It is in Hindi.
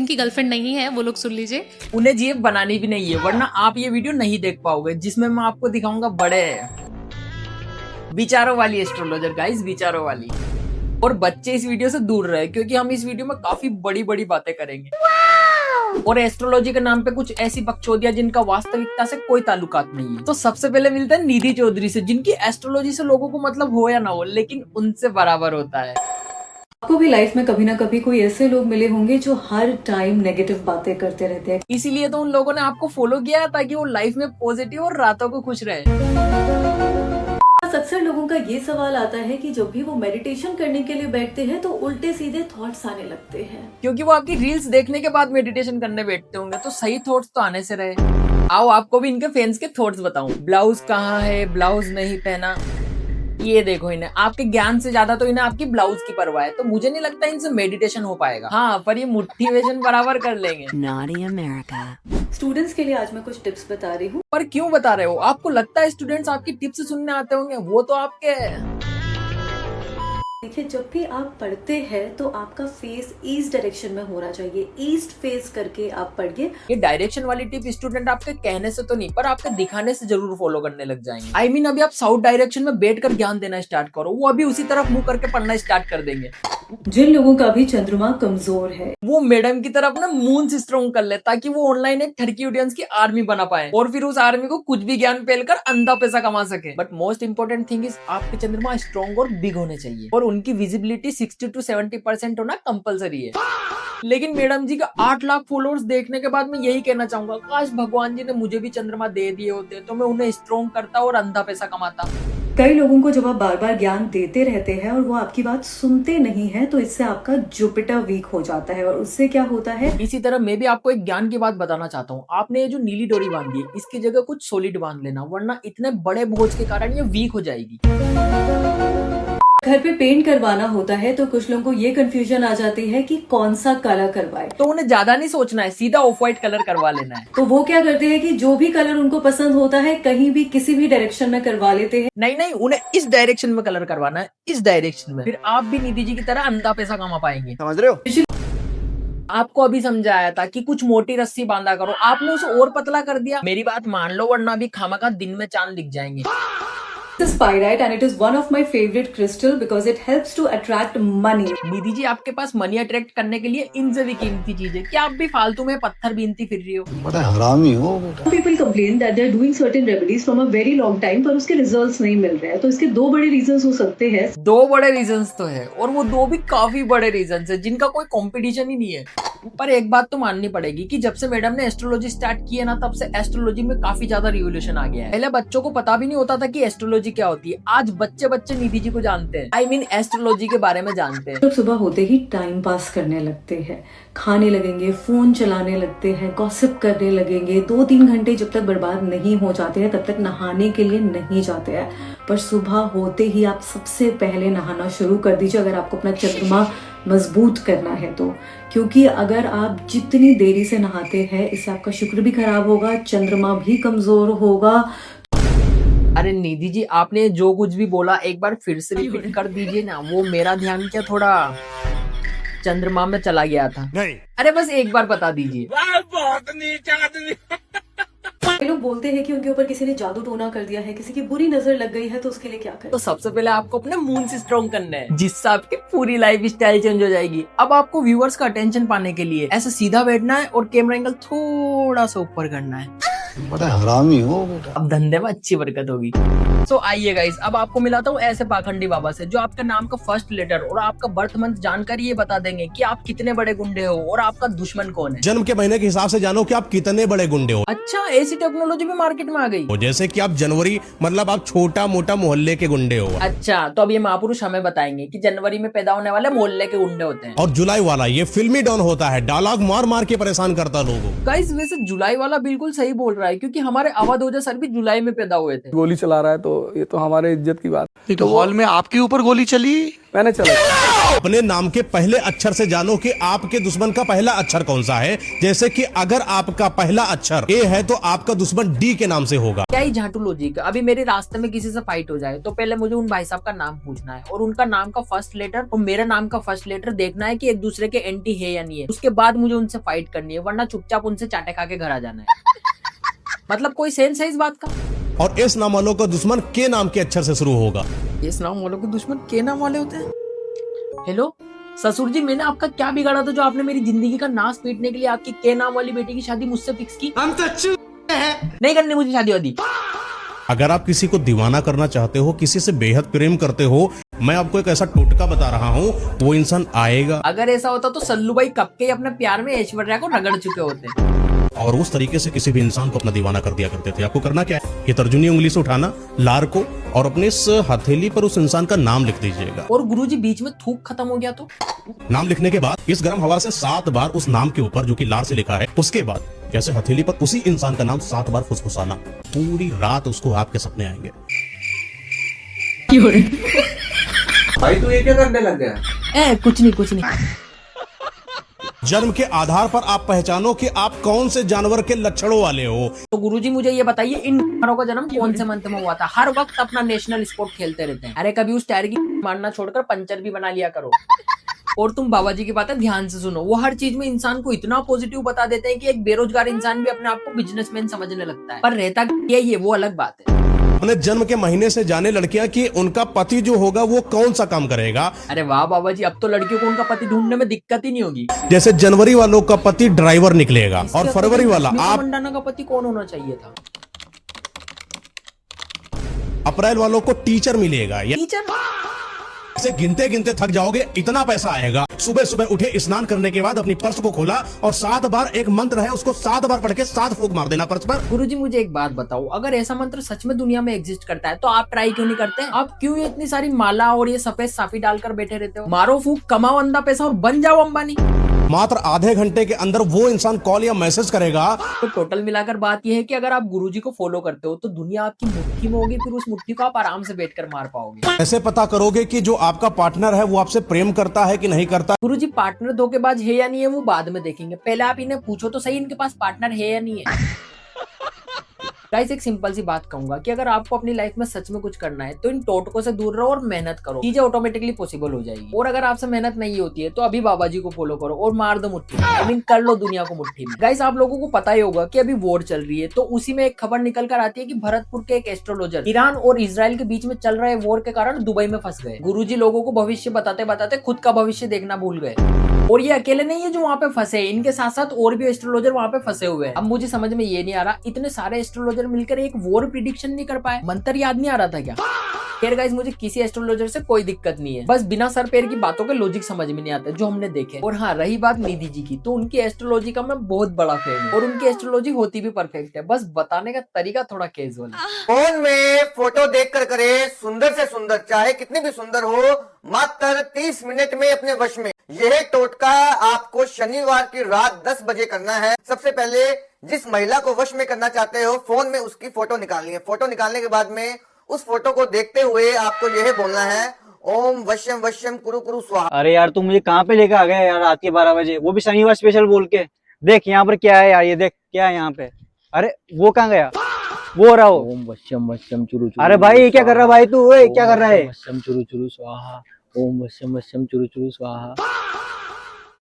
इनकी गर्लफ्रेंड नहीं है, वो लोग सुन लीजिए। उन्हें जीएफ बनानी भी नहीं है, वरना आप ये वीडियो नहीं देख पाओगे जिसमें मैं आपको दिखाऊंगा बड़े विचारों वाली एस्ट्रोलॉजर गाइस, विचारों वाली। और बच्चे इस वीडियो से दूर रहे क्योंकि हम इस वीडियो में काफी बड़ी बड़ी बातें करेंगे और एस्ट्रोलॉजी के नाम पे कुछ ऐसी बकचोदियां जिनका वास्तविकता से कोई ताल्लुकात नहीं है। तो सबसे पहले मिलते हैं निधि चौधरी से, जिनकी एस्ट्रोलॉजी से लोगों को मतलब हो या ना हो, लेकिन उनसे बराबर होता है। आपको भी लाइफ में कभी ना कभी कोई ऐसे लोग मिले होंगे जो हर टाइम नेगेटिव बातें करते रहते हैं। इसीलिए तो उन लोगों ने आपको फॉलो किया ताकि वो लाइफ में पॉजिटिव और रातों को खुश रहे। अक्सर लोगों का ये सवाल आता है कि जब भी वो मेडिटेशन करने के लिए बैठते हैं तो उल्टे सीधे थॉट्स आने लगते हैं। क्योंकि वो आपकी रील्स देखने के बाद मेडिटेशन करने बैठते होंगे, तो सही थॉट्स तो आने से रहे। आओ आपको भी इनके फैंस के थॉट्स बताऊं। ब्लाउज कहाँ है, ब्लाउज नहीं पहना, ये देखो इन्हें आपके ज्ञान से ज्यादा तो इन्हें आपकी ब्लाउज की परवाह है। तो मुझे नहीं लगता इनसे मेडिटेशन हो पाएगा। हाँ, पर ये मोटिवेशन बराबर कर लेंगे। Naughty America. स्टूडेंट्स के लिए आज मैं कुछ टिप्स बता रही हूँ। पर क्यों बता रहे हो? आपको लगता है स्टूडेंट्स आपकी टिप्स सुनने आते होंगे? वो तो आपके देखिए, जब भी आप पढ़ते हैं तो आपका फेस ईस्ट डायरेक्शन में होना चाहिए। ईस्ट फेस करके आप पढ़िए। ये डायरेक्शन वाली टिप स्टूडेंट आपके कहने से तो नहीं, पर आपके दिखाने से जरूर फॉलो करने लग जाएंगे। I mean, अभी आप साउथ डायरेक्शन में बैठकर ज्ञान देना स्टार्ट करो, वो अभी उसी तरफ मुंह करके पढ़ना स्टार्ट कर देंगे। जिन लोगों का भी चंद्रमा कमजोर है, वो मैडम की तरह अपना मून से स्ट्रॉन्ग कर ले ताकि वो ऑनलाइन एक ठरकी ऑडियंस की आर्मी बना पाए और फिर उस आर्मी को कुछ भी ज्ञान फैलकर अंधा पैसा कमा सके। But most important thing is आपके चंद्रमा स्ट्रॉन्ग और बिग होने चाहिए और उनकी विजिबिलिटी 60 to 70% होना कंपलसरी है। लेकिन मैडम जी का 8 लाख फॉलोअर्स देखने के बाद मैं यही कहना चाहूंगा, काश भगवान जी ने मुझे भी चंद्रमा दे दिए होते तो मैं उन्हें स्ट्रॉन्ग करता और अंधा पैसा कमाता। कई लोगों को जब आप बार बार ज्ञान देते रहते हैं और वो आपकी बात सुनते नहीं है तो इससे आपका जुपिटर वीक हो जाता है और उससे क्या होता है। इसी तरह मैं भी आपको एक ज्ञान की बात बताना चाहता हूँ। आपने ये जो नीली डोरी बांधी है इसकी जगह कुछ सॉलिड बांध लेना, वरना इतने बड़े बोझ के कारण ये वीक हो जाएगी। घर पे पेंट करवाना होता है तो कुछ लोगों को ये कंफ्यूजन आ जाती है कि कौन सा कलर करवाए। तो उन्हें ज्यादा नहीं सोचना है, सीधा ऑफ व्हाइट कलर करवा लेना है। तो वो क्या करते हैं कि जो भी कलर उनको पसंद होता है कहीं भी किसी भी डायरेक्शन में करवा लेते हैं। नहीं, उन्हें इस डायरेक्शन में कलर करवाना है, इस डायरेक्शन में। फिर आप भी निधि जी की तरह अंधा पैसा कमा पाएंगे। समझ रहे हो? आपको अभी समझाया था कि कुछ मोटी रस्सी बांधा करो, आपने उसे और पतला कर दिया। मेरी बात मान लो, वरना अभी खामखा दिन में चांद दिख जाएंगे। This is pyrite and it is one of my favorite crystal because it helps to attract money. Nidhi ji आपके पास मनी अट्रैक्ट करने के लिए इनसे भी कीमती चीज है। क्या आप भी फालतू में पत्थर बीनती फिर रही हो? बड़ा हरामी हो बेटा। People complain that they are doing certain remedies from a very long time पर उसके results नहीं मिल रहे हैं। तो इसके दो बड़े reasons हो सकते हैं। दो बड़े रीजंस तो है और वो दो भी काफी बड़े रीजंस है जिनका कोई कंपटीशन ही नहीं है। पर एक बात तो माननी पड़ेगी कि जब से मैडम ने एस्ट्रोलॉजी स्टार्ट की है ना, तब से एस्ट्रोलॉजी में काफी ज्यादा रिवोल्यूशन आ गया है। पहले बच्चों को पता भी नहीं होता था कि एस्ट्रोलॉजी क्या होती है। आज बच्चे निधि जी को जानते हैं, I mean एस्ट्रोलॉजी के बारे में जानते हैं। लोग सुबह होते ही टाइम पास करने लगते हैं, खाने लगेंगे, फोन चलाने लगते हैं, गॉसिप करने लगेंगे। 2-3 घंटे जब तक बर्बाद नहीं हो जाते हैं तब तक नहाने के लिए नहीं जाते हैं। पर सुबह होते ही आप सबसे पहले नहाना शुरू कर दीजिए अगर आपको अपना चंद्रमा मजबूत करना है तो, क्योंकि अगर आप जितनी देरी से नहाते हैं इससे आपका शुक्र भी खराब होगा, चंद्रमा भी कमजोर होगा। अरे निधि जी, आपने जो कुछ भी बोला एक बार फिर से रिपीट कर दीजिए ना। वो मेरा ध्यान क्या थोड़ा चंद्रमा में चला गया था। नहीं। अरे बस एक बार बता दीजिए। बहुत नीच आदमी। कई लोग बोलते हैं कि उनके ऊपर किसी ने जादू टोना कर दिया है, किसी की बुरी नजर लग गई है, तो उसके लिए क्या करें? तो सबसे पहले आपको अपने मून से स्ट्रॉन्ग करना है, जिससे आपकी पूरी लाइफ स्टाइल चेंज हो जाएगी। अब आपको व्यूअर्स का अटेंशन पाने के लिए ऐसे सीधा बैठना है और कैमरा एंगल थोड़ा सा ऊपर करना है। बड़ा हरामी हो बेटा। अब धंधे में अच्छी बरकत होगी। तो आइए गाइस, अब आपको मिलाता हूँ ऐसे पाखंडी बाबा से जो आपके नाम का फर्स्ट लेटर और आपका बर्थ मंथ जानकर ये बता देंगे कि आप कितने बड़े गुंडे हो और आपका दुश्मन कौन है। जन्म के महीने के हिसाब से जानो कि आप कितने बड़े गुंडे हो। अच्छा, ऐसी टेक्नोलॉजी भी मार्केट में आ गई। जैसे कि आप जनवरी मतलब आप छोटा मोटा मोहल्ले के गुंडे हो। अच्छा, तो अब ये महापुरुष हमें बताएंगे कि जनवरी में पैदा होने वाले मोहल्ले के गुंडे होते हैं। और जुलाई वाला ये फिल्मी डॉन होता है, डायलॉग मार मार के परेशान करता लोगों। गाइस वैसे जुलाई वाला बिल्कुल सही बोल रहा है क्योंकि हमारे अवध ओझा सर भी जुलाई में पैदा हुए थे। गोली चला रहा है तो ये तो हमारे इज्जत की बात। तो हॉल में आपके ऊपर गोली चली? मैंने चला अपने नाम के पहले अक्षर से जानो कि आपके दुश्मन का पहला अक्षर कौन सा है। जैसे कि अगर आपका पहला अक्षर ए है तो आपका दुश्मन डी के नाम से होगा। क्या ही झाटू लॉजिक। अभी मेरे रास्ते में किसी से फाइट हो जाए तो पहले मुझे उन भाई साहब का नाम पूछना है और उनका नाम का फर्स्ट लेटर और मेरा नाम का फर्स्ट लेटर देखना है कि एक दूसरे के एंटी है या नहीं है। उसके बाद मुझे उनसे फाइट करनी है, वरना चुपचाप उनसे चाटे खा के घर आ जाना है। मतलब कोई सेंस है इस बात का? और इस नाम वालों का दुश्मन के नाम के अक्षर से शुरू होगा। इस नाम वालों के दुश्मन के नाम वाले होते हैं। हेलो ससुर जी, मैंने आपका क्या बिगाड़ा था जो आपने मेरी जिंदगी का नाश पीटने के लिए आपकी के नाम वाली बेटी की शादी मुझसे फिक्स की? हम तो नहीं करनी मुझे शादी वादी। अगर आप किसी को दीवाना करना चाहते हो, किसी से बेहद प्रेम करते हो, मैं आपको एक ऐसा टोटका बता रहा हूँ, वो इंसान आएगा। अगर ऐसा होता तो सल्लू भाई कब के अपने प्यार में ऐश्वर्या को रगड़ चुके होते और उस तरीके से किसी भी इंसान को अपना दीवाना कर दिया करते थे। आपको करना क्या है, ये तर्जुनी उंगली से उठाना लार को और अपने इस हथेली पर उस इंसान का नाम लिख दीजिएगा। और गुरुजी बीच में थूक खत्म हो गया तो? नाम लिखने के बाद इस गर्म हवा से 7 बार उस नाम के ऊपर जो कि लार से लिखा है, उसके बाद जैसे हथेली पर उसी इंसान का नाम 7 बार फुसफुसाना। पूरी रात उसको आपके सपने आएंगे। भाई तू ये क्या करने लग गया? कुछ नहीं। जन्म के आधार पर आप पहचानो कि आप कौन से जानवर के लक्षणों वाले हो। तो गुरुजी मुझे ये बताइए, इन जानवरों का जन्म कौन से मंथ में हुआ था? हर वक्त अपना नेशनल स्पोर्ट खेलते रहते हैं। अरे कभी उस टायर की मारना छोड़कर पंचर भी बना लिया करो। और तुम बाबा जी की बातें ध्यान से सुनो, वो हर चीज में इंसान को इतना पॉजिटिव बता देते हैं कि एक बेरोजगार इंसान भी अपने आप को बिजनेसमैन समझने लगता है। पर रहता क्या ये वो अलग बात है। अपने जन्म के महीने से जाने लड़कियां कि उनका पति जो होगा वो कौन सा काम करेगा। अरे वाह बाबा जी, अब तो लड़कियों को उनका पति ढूंढने में दिक्कत ही नहीं होगी। जैसे जनवरी वालों का पति ड्राइवर निकलेगा और फरवरी वाला आप मंडाना का पति कौन होना चाहिए था? अप्रैल वालों को टीचर मिलेगा। टीचर? ऐसे गिनते गिनते थक जाओगे, इतना पैसा आएगा। सुबह सुबह उठे, स्नान करने के बाद अपनी पर्स को खोला और 7 बार एक मंत्र है उसको 7 बार पढ़ के 7 फूंक मार देना पर्स पर। गुरुजी मुझे एक बात बताओ, अगर ऐसा मंत्र सच में दुनिया में एग्जिस्ट करता है तो आप ट्राई क्यों नहीं करते? आप क्यों ये इतनी सारी माला और ये सफेद साफी डालकर बैठे रहते हो? मारो फूक, कमाओ अंधा पैसा और बन जाओ अंबानी। मात्र आधे घंटे के अंदर वो इंसान कॉल या मैसेज करेगा। तो टोटल मिलाकर बात यह है कि अगर आप गुरुजी को फॉलो करते हो तो दुनिया आपकी मुट्ठी में होगी, फिर उस मुट्ठी को आप आराम से बैठकर मार पाओगे। कैसे पता करोगे कि जो आपका पार्टनर है वो आपसे प्रेम करता है कि नहीं करता? गुरुजी पार्टनर धोखेबाज है या नहीं है वो बाद में देखेंगे, पहले आप इन्हें पूछो तो सही इनके पास पार्टनर है या नहीं है। गाइस एक सिंपल सी बात कहूंगा कि अगर आपको अपनी लाइफ में सच में कुछ करना है तो इन टोटकों से दूर रहो और मेहनत करो, चीजें ऑटोमेटिकली पॉसिबल हो जाएगी। और अगर आपसे मेहनत नहीं होती है तो अभी बाबा जी को फॉलो करो और मार दो मुट्ठी में, आई मीन कर लो दुनिया को मुट्ठी में। गाइस आप लोगों को पता ही होगा कि अभी वॉर चल रही है, तो उसी में एक खबर निकल कर आती है कि भरतपुर के एक एस्ट्रोलॉजर ईरान और इजराइल के बीच में चल रहे वॉर के कारण दुबई में फंस गए। गुरुजी लोगों को भविष्य बताते बताते खुद का भविष्य देखना भूल गए। और ये अकेले नहीं है जो वहाँ पे फंसे, इनके साथ साथ और भी एस्ट्रोलॉजर वहाँ पे फंसे हुए हैं। अब मुझे समझ में ये नहीं आ रहा, इतने सारे एस्ट्रोलॉजर मिलकर एक वॉर प्रिडिक्शन नहीं कर पाए? मंत्र याद नहीं आ रहा था क्या? खैर गाइस मुझे किसी एस्ट्रोलॉजर से कोई दिक्कत नहीं है, बस बिना सर पैर की बातों के लॉजिक समझ में नहीं आते जो हमने देखे। और हाँ रही बात निधि जी की, तो उनकी एस्ट्रोलॉजी का मैं बहुत बड़ा फैन हूँ और उनकी एस्ट्रोलॉजी होती भी परफेक्ट है, बस बताने का तरीका थोड़ा कैजुअल है। फोन में फोटो देख कर करे सुंदर से सुंदर, चाहे कितनी भी सुंदर हो, मात्र 30 मिनट में अपने वश में। यह टोटका आपको शनिवार की रात 10 बजे करना है। सबसे पहले जिस महिला को वश में करना चाहते हो, फोन में उसकी फोटो निकालनी है। फोटो निकालने के बाद में उस फोटो को देखते हुए आपको यह बोलना है, ओम वश्यम वश्यम कुरु कुरु स्वाहा। अरे यार तुम मुझे कहाँ पे लेकर आ गए यार रात के 12 बजे, वो भी शनिवार स्पेशल बोल के। देख यहाँ पर क्या है यार, ये देख क्या है यहाँ पे। अरे वो कहाँ गया? वो हो रहा हो ओम वश्यम वश्यम चुरु चुरु। अरे भाई ये क्या कर रहा है भाई तू? क्या कर रहा है? वश्यम चुरु चुरु स्वाहा, ओम वश्यम वश्यम चुरु चुरु स्वाहा।